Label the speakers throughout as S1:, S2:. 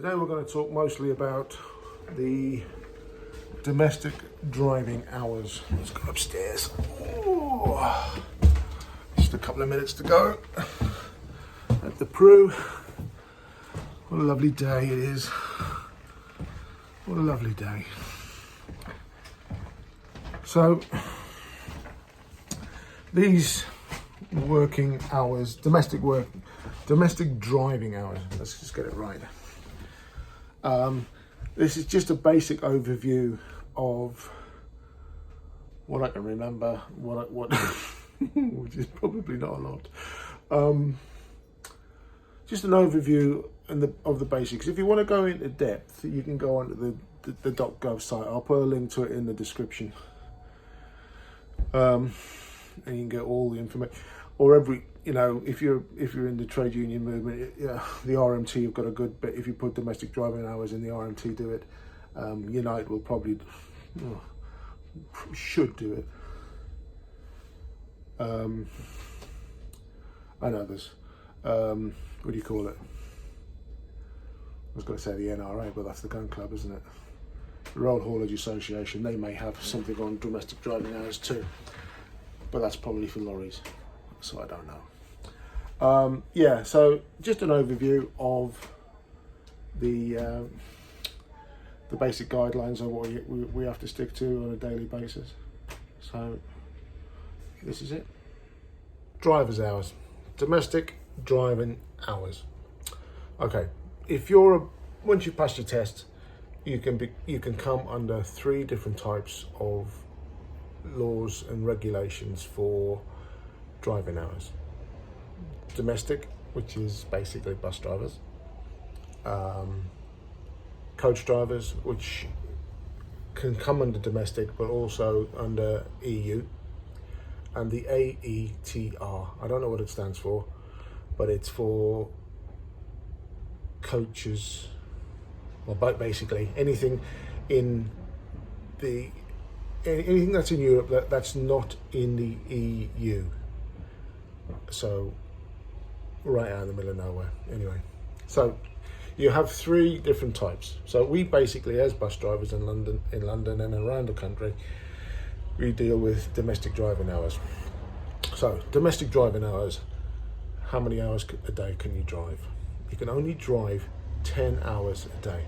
S1: Today we're going to talk mostly about the domestic driving hours. Let's go upstairs. Ooh. Just a couple of minutes to go at the Peru. What a lovely day it is. What a lovely day. So these working hours, domestic driving hours, let's just get it right. This is just a basic overview of what I can remember, which is probably not a lot. Just an overview of the basics. If you want to go into depth, you can go onto the .gov site. I'll put a link to it in the description, and you can get all the information. Or if you're in the trade union movement, the RMT have got a good bit. If you put domestic driving hours in, the RMT do it. Unite will probably should do it. And others. What do you call it? I was going to say the NRA, but that's the gun club, isn't it? The Road Haulage Association, they may have something on domestic driving hours too, but that's probably for lorries, so I don't know. So just an overview of the basic guidelines of what we have to stick to on a daily basis. So this is it. Driver's hours, domestic driving hours. Okay, once you pass your test, you can come under 3 different types of laws and regulations for driving hours. Domestic, which is basically bus drivers, coach drivers, which can come under domestic but also under EU, and the AETR. I don't know what it stands for, but it's for coaches, well, basically anything that's in Europe that's not in the EU. So right out in the middle of nowhere. Anyway, so you have 3 different types. So we basically, as bus drivers in London and around the country, we deal with domestic driving hours. So domestic driving hours, how many hours a day can you drive? You can only drive 10 hours a day.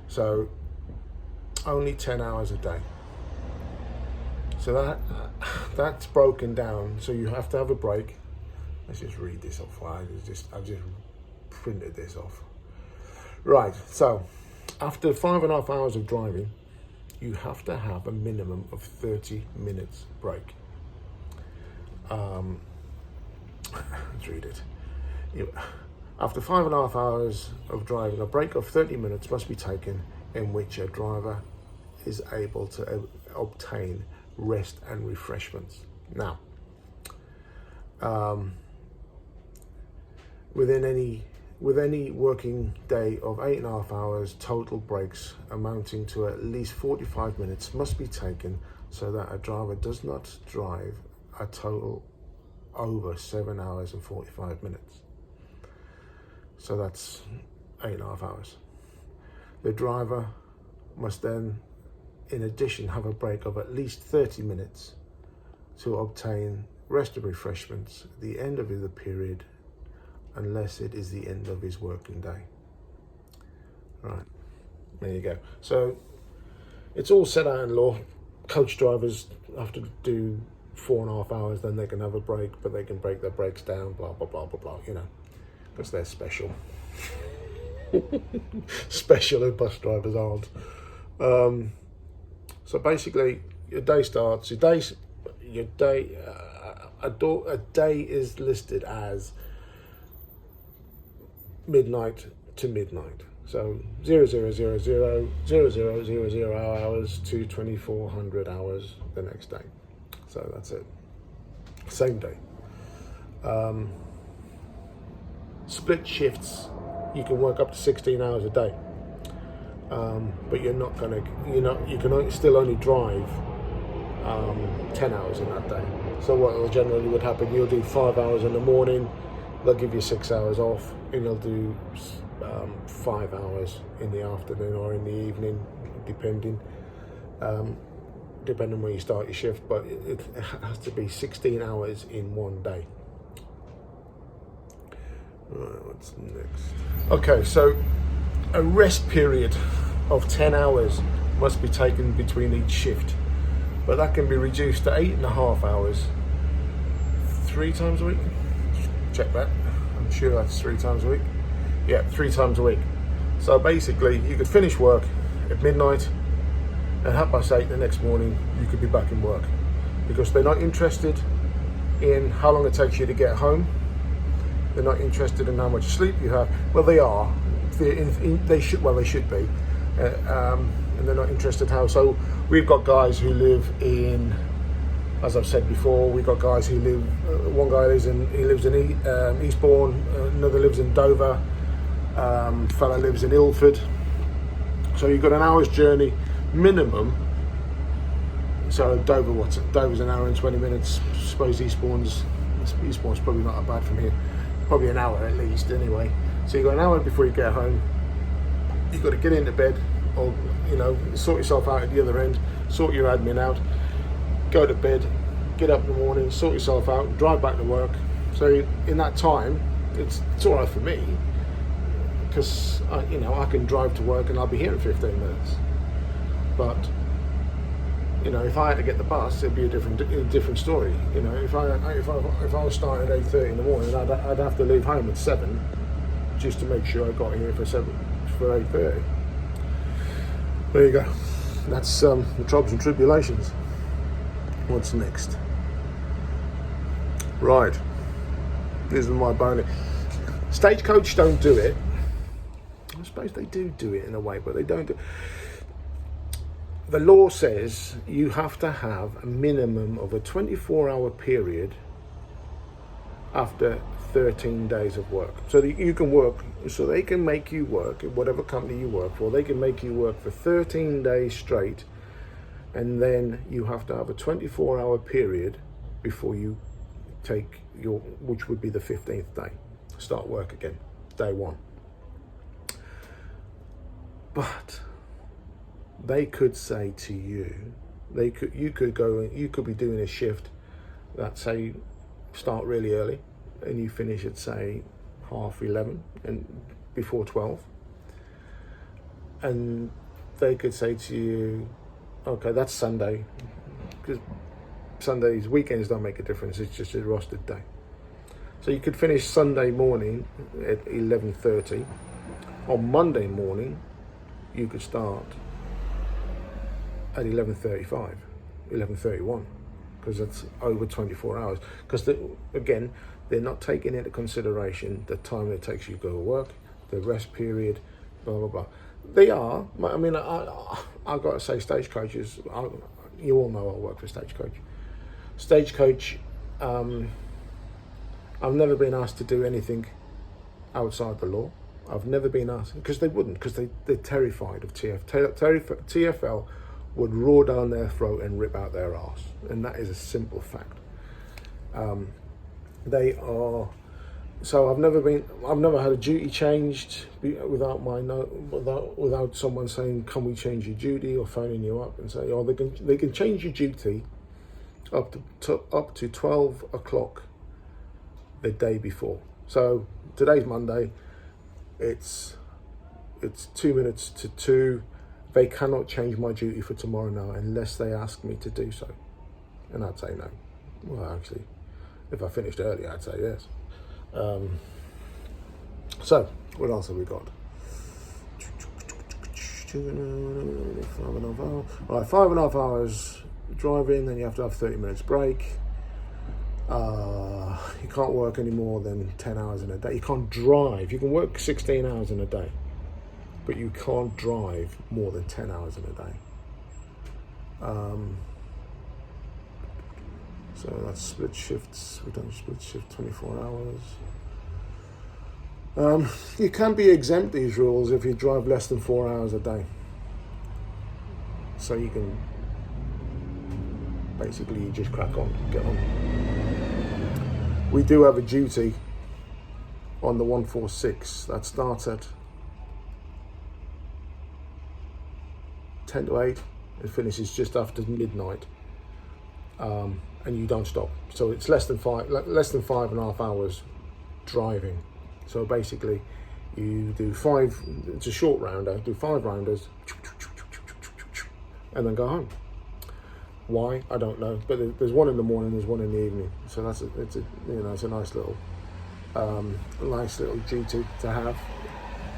S1: So only 10 hours a day. So that's broken down. So you have to have a break. Let's just read this off. I've just printed this off. Right. So after 5.5 hours of driving, you have to have a minimum of 30 minutes break. Let's read it. After 5.5 hours of driving, a break of 30 minutes must be taken, in which a driver is able to obtain rest and refreshments. Now, with any working day of 8.5 hours, total breaks amounting to at least 45 minutes must be taken, so that a driver does not drive a total over 7 hours and 45 minutes. So that's 8.5 hours. The driver must then, in addition, have a break of at least 30 minutes to obtain rest and refreshments at the end of the period, unless it is the end of his working day. Right, there you go. So it's all set out in law. Coach drivers have to do 4.5 hours, then they can have a break, but they can break their breaks down, blah, blah, blah, blah, blah, because they're special. Special and bus drivers aren't. So basically, your day starts. A day is listed as midnight to midnight. So 00000000 hours to 2400 hours the next day. So that's it. Same day. Split shifts. You can work up to 16 hours a day. But you're not gonna, you can still only drive 10 hours in that day. So what generally would happen, you'll do 5 hours in the morning, they'll give you 6 hours off, and you'll do 5 hours in the afternoon or in the evening, depending where you start your shift, but it has to be 16 hours in one day. Right, what's next? Okay, so a rest period of 10 hours must be taken between each shift, but that can be reduced to 8.5 hours 3 times a week. Check that. I'm sure that's 3 times a week. Yeah, 3 times a week. So basically, you could finish work at midnight, and 8:30 the next morning, you could be back in work, because they're not interested in how long it takes you to get home. They're not interested in how much sleep you have. Well, they are. They should. Well, they should be. And they're not interested how. So we've got guys who live in, as I've said before, we've got guys who live. One guy lives in Eastbourne. Another lives in Dover. Fella lives in Ilford. So you've got an hour's journey minimum. So Dover's an hour and 20 minutes. I suppose Eastbourne's probably not that bad from here. Probably an hour at least anyway. So you've got an hour before you get home. You've got to get into bed, or sort yourself out at the other end, sort your admin out, go to bed, get up in the morning, sort yourself out, drive back to work. So in that time, it's all right for me, because I can drive to work and I'll be here in 15 minutes. But if I had to get the bus, it'd be a different story. If I was starting at 8:30 in the morning, I'd have to leave home at 7 just to make sure I got here for 8:30. There you go. That's the troubles and tribulations. What's next? Right. This is my bonus. Stagecoach don't do it. I suppose they do it in a way, but they don't do. The law says you have to have a minimum of a 24-hour period after 13 days of work. So that you can work, so they can make you work at whatever company you work for. They can make you work for 13 days straight, and then you have to have a 24-hour period before you take which would be the 15th day, start work again, day 1. But they could say to you, you could be doing a shift that say start really early, and you finish at say 11:30 and before 12, and they could say to you, okay, that's Sunday, because weekends don't make a difference, it's just a rostered day. So you could finish Sunday morning at 11:30. On Monday morning you could start at 11:35, 11:31, because it's over 24 hours. Because again, they're not taking into consideration the time it takes you to go to work, the rest period, blah blah blah. They are. I mean, I've got to say, stagecoaches. You all know I work for Stagecoach. Stagecoach. I've never been asked to do anything outside the law. I've never been asked, because they wouldn't, because they're terrified of TFL would roar down their throat and rip out their arse, and that is a simple fact. They are. So I've never had a duty changed without someone saying, "Can we change your duty?" or phoning you up and saying, "Oh, they can change your duty up to 12 o'clock the day before." So today's Monday. It's 2 minutes to 2. They cannot change my duty for tomorrow now unless they ask me to do so. And I'd say no. Well, actually, if I finished early, I'd say yes. So, what else have we got? 5.5 hours. Right, 5.5 hours driving, then you have to have 30 minutes break. You can't work any more than 10 hours in a day. You can't drive. You can work 16 hours in a day, but you can't drive more than 10 hours in a day. So that's split shifts. We've done split shift 24 hours. You can be exempt these rules if you drive less than 4 hours a day. So you can basically, you just crack on, get on. We do have a duty on the 146 that starts at 10 to 8, it finishes just after midnight, and you don't stop. So it's less than 5.5 hours driving. So basically, you do 5. It's a short rounder. Do 5 rounders, and then go home. Why? I don't know. But there's one in the morning. There's one in the evening. So it's a nice little duty to have.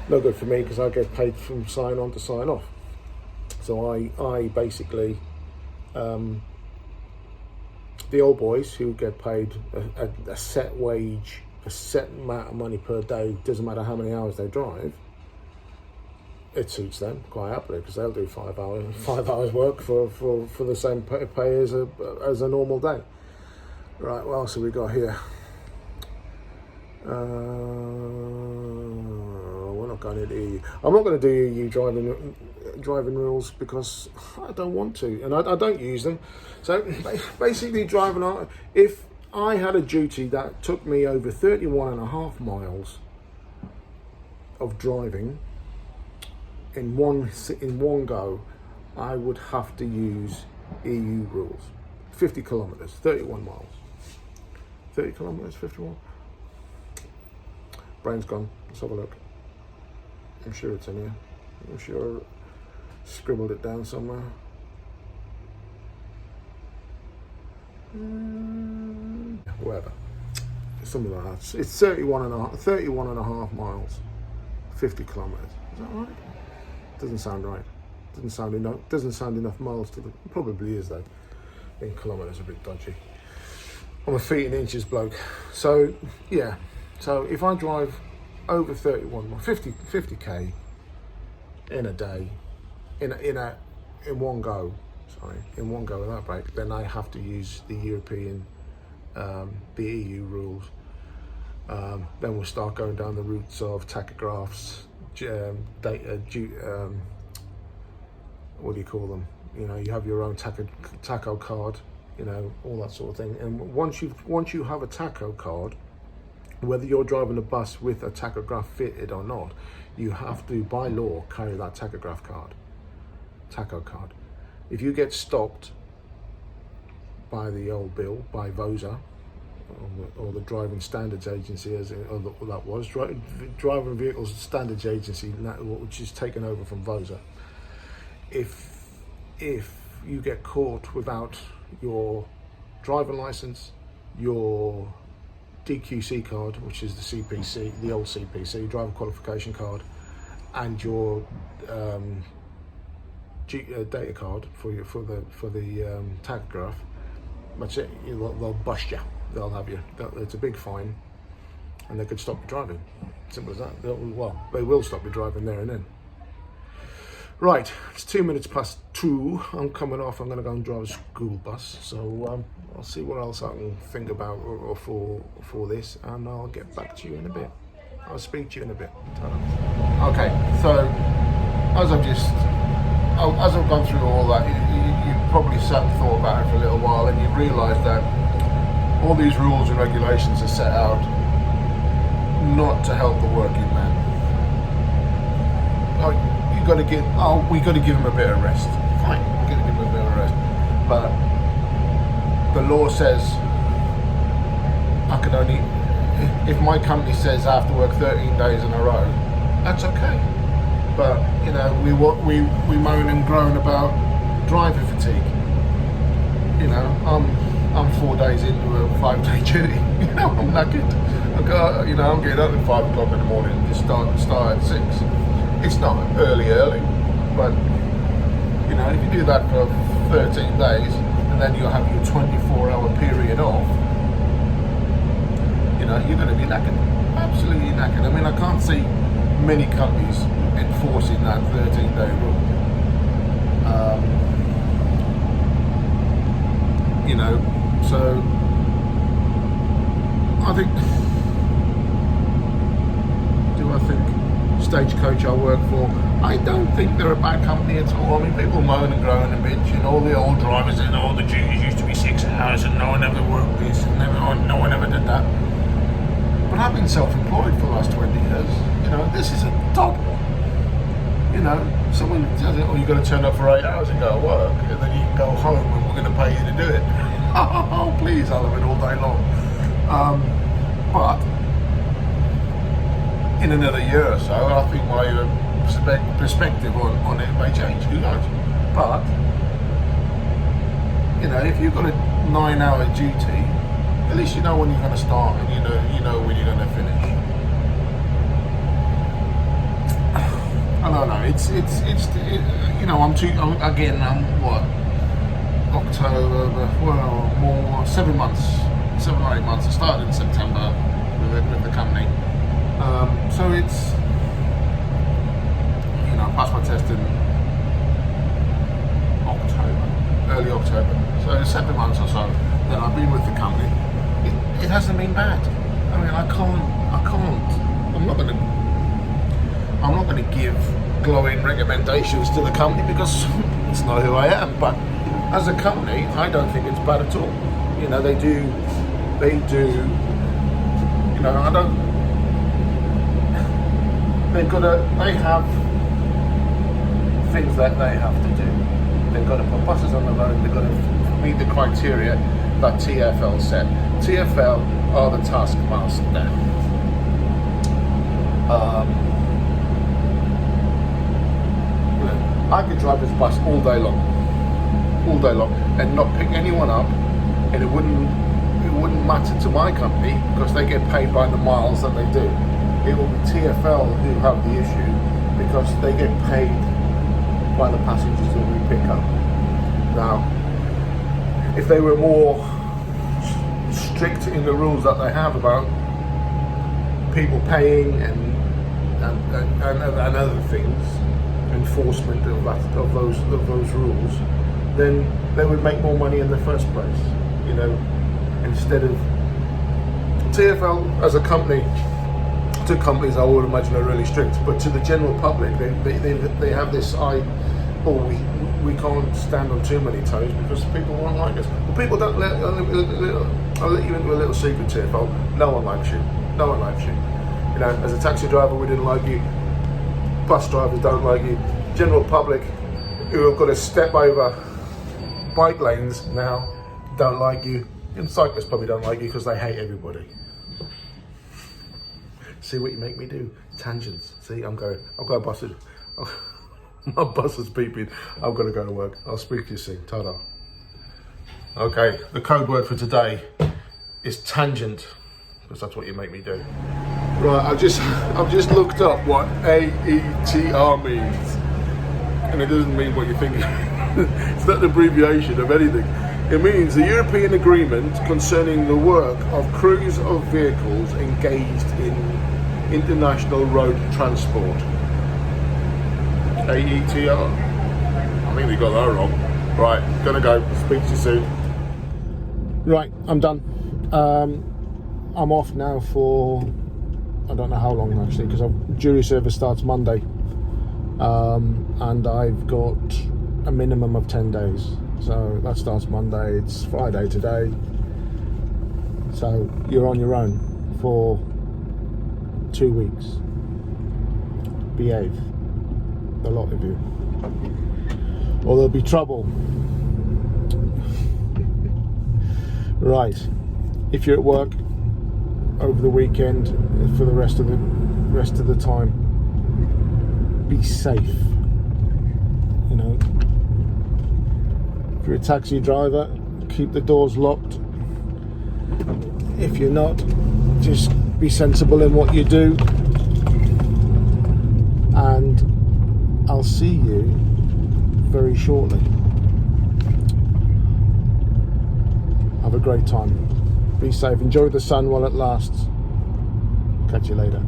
S1: No good for me because I get paid from sign on to sign off. So I basically, the old boys who get paid a set wage, a set amount of money per day, doesn't matter how many hours they drive, it suits them quite happily because they'll do 5 hours work for the same pay as a normal day. Right, what else have we got here? We're not going to do. I'm not going to do EU driving rules because I don't want to, and I don't use them. So basically, if I had a duty that took me over 31.5 miles of driving in one go, I would have to use EU rules. 50 kilometers, 31 miles. 30 kilometers, 51. Brain's gone. Let's have a look. I'm sure it's in here. I'm sure I scribbled it down somewhere. Whatever. Something like that. It's 31 and a half miles. 50 kilometers. Is that right? Doesn't sound right. Doesn't sound enough miles to the. Probably is though. In kilometers a bit dodgy. I'm a feet and inches bloke. So yeah. So if I drive over 50k in a day, in one go without break, then I have to use the European, the EU rules. Then we'll start going down the routes of tachographs, what do you call them? You have your own tacho card, all that sort of thing. And once you have a tacho card, whether you're driving a bus with a tachograph fitted or not, you have to, by law, carry that tacho card. If you get stopped by the old bill, by VOSA, or the Driving Standards Agency, Driving Vehicles Standards Agency, which is taken over from VOSA, if you get caught without your driving license, your DQC card, which is the CPC, the old CPC, driver qualification card, and your data card for the tachograph, that's it. They'll bust you. They'll have you. It's a big fine, and they could stop you driving. Simple as that. They will stop you driving there and then. Right, it's 2 minutes past 2. I'm coming off. I'm going to go and drive a school bus. So I'll see what else I can think about for this, and I'll get back to you in a bit. I'll speak to you in a bit. Okay, so as I've gone through all that, you probably sat and thought about it for a little while, and you realise that all these rules and regulations are set out not to help the working man. We got to give him a bit of rest. Fine, we're going to give him a bit of rest. But the law says I can only, if my company says I have to work 13 days in a row, that's okay. But we moan and groan about driver fatigue. I'm 4 days into a 5-day duty. I'm knackered. I'm getting up at 5 o'clock in the morning and just start at 6. It's not early, but if you do that for 13 days and then you'll have your 24-hour period off, you're going to be knackered, absolutely knackered. I mean, I can't see many companies enforcing that 13-day rule. So I think Stagecoach I work for, I don't think they're a bad company at all. I mean, people moan and groan and bitch, all the old drivers and all the duties used to be 6 hours and no one ever worked this and no one ever did that. But I've been self-employed for the last 20 years. This is a dog one. someone says, oh, you've got to turn up for 8 hours and go to work, and then you can go home and we're going to pay you to do it. Oh, please, I'll have it all day long. But in another year or so, I think my perspective on it may change. Who knows? But you know, if you've got a 9-hour duty, at least you know when you're going to start, and you know when you're going to finish. I don't know. It's you know, I'm what, October? Well, more 7 months, 7 or 8 months. I started in September with the company, so it's, you know, I passed my test in early October. So 7 months or so that I've been with the company. It hasn't been bad. I mean, I'm not going to give glowing recommendations to the company because it's not who I am. But as a company, I don't think it's bad at all. You know, they do. You know, I don't. They have things that they have to do. They've got to put buses on the road. They've got to meet the criteria that TfL set. TfL are the taskmaster there. You know, I could drive this bus all day long, and not pick anyone up, and it wouldn't matter to my company because they get paid by the miles that they do. It will be TfL who have the issue because they get paid by the passengers that we pick up. Now, if they were more strict in the rules that they have about people paying and other things, enforcement of those rules, then they would make more money in the first place. You know, instead of TfL as a company. To companies, I would imagine, are really strict, but to the general public, they have this we can't stand on too many toes because people won't like us. Well, people don't I'll let you into a little secret, TfL. No one likes you. No one likes you. You know, as a taxi driver, we didn't like you. Bus drivers don't like you. General public, who have got to step over bike lanes now, don't like you. And cyclists probably don't like you because they hate everybody. See what you make me do? Tangents. See, I've got buses. My bus is beeping. I'm going to go to work. I'll speak to you soon. Ta-da. Okay, the code word for today is tangent, because that's what you make me do. Right, I've just looked up what AETR means, and it doesn't mean what you think. It's not an abbreviation of anything. It means the European Agreement concerning the work of crews of vehicles engaged in international road transport. AETR? I think they got that wrong. Right, gonna go. Speak to you soon. Right, I'm done. I'm off now for, I don't know how long actually, because jury service starts Monday. And I've got a minimum of 10 days. So that starts Monday, it's Friday today. So you're on your own for 2 weeks. Behave, the lot of you, or there'll be trouble. Right, if you're at work over the weekend, for the rest of the time, be safe. You know, if you're a taxi driver, keep the doors locked. If you're not, just be sensible in what you do, and I'll see you very shortly. Have a great time. Be safe. Enjoy the sun while it lasts. Catch you later.